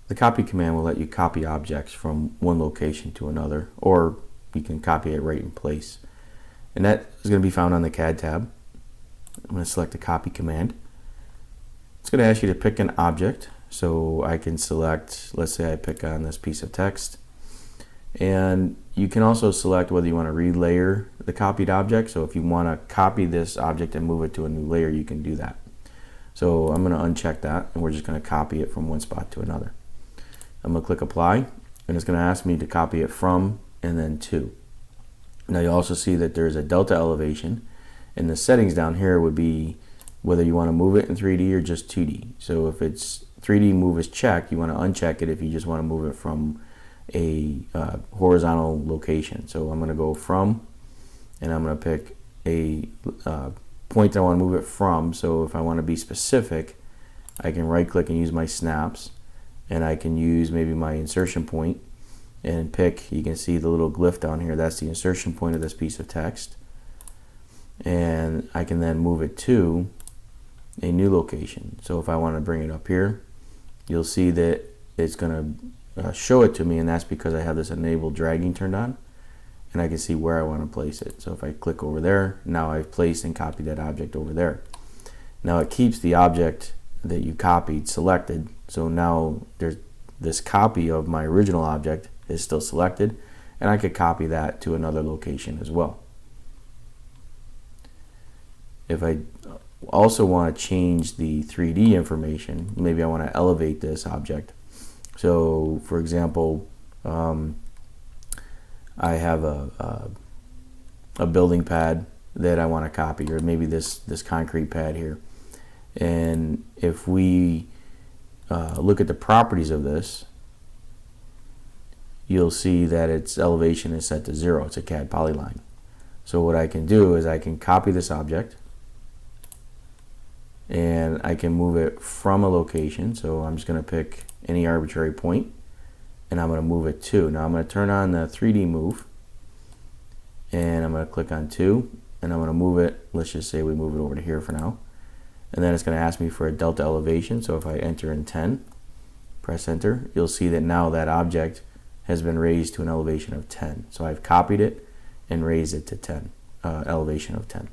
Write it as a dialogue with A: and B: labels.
A: The copy command will let you copy objects from one location to another, or you can copy it right in place. And that is going to be found on the CAD tab. I'm going to select the copy command. It's going to ask you to pick an object, so I can select, let's say I pick on this piece of text, and you can also select whether you want to relayer the copied object. So if you want to copy this object and move it to a new layer, you can do that. So I'm going to uncheck that, and we're just going to copy it from one spot to another. I'm going to click apply, and it's going to ask me to copy it from and then to. Now you also see that there's a delta elevation, and the settings down here would be whether you want to move it in 3D or just 2D. So if it's 3D move is checked, you want to uncheck it if you just want to move it from a horizontal location. So I'm going to go from, and I'm going to pick a point that I want to move it from. So if I want to be specific, I can right click and use my snaps, and I can use maybe my insertion point and pick, you can see the little glyph down here, that's the insertion point of this piece of text, and I can then move it to a new location. So if I want to bring it up here, you'll see that it's going to show it to me, and that's because I have this enable dragging turned on, and I can see where I want to place it. So if I click over there, now I've placed and copied that object over there. Now it keeps the object that you copied selected, so now there's this copy of my original object is still selected, and I could copy that to another location as well. If I also want to change the 3D information, maybe I want to elevate this object. So for example, I have a building pad that I want to copy, or maybe this concrete pad here. And if we look at the properties of this, you'll see that its elevation is set to 0. It's a CAD polyline. So what I can do is I can copy this object, and I can move it from a location. So I'm just going to pick any arbitrary point, and I'm going to move it to. Now I'm going to turn on the 3D move, and I'm going to click on 2, and I'm going to move it. Let's just say we move it over to here for now. And then it's going to ask me for a delta elevation. So if I enter in 10, press enter, you'll see that now that object has been raised to an elevation of 10. So I've copied it and raised it to 10, elevation of 10.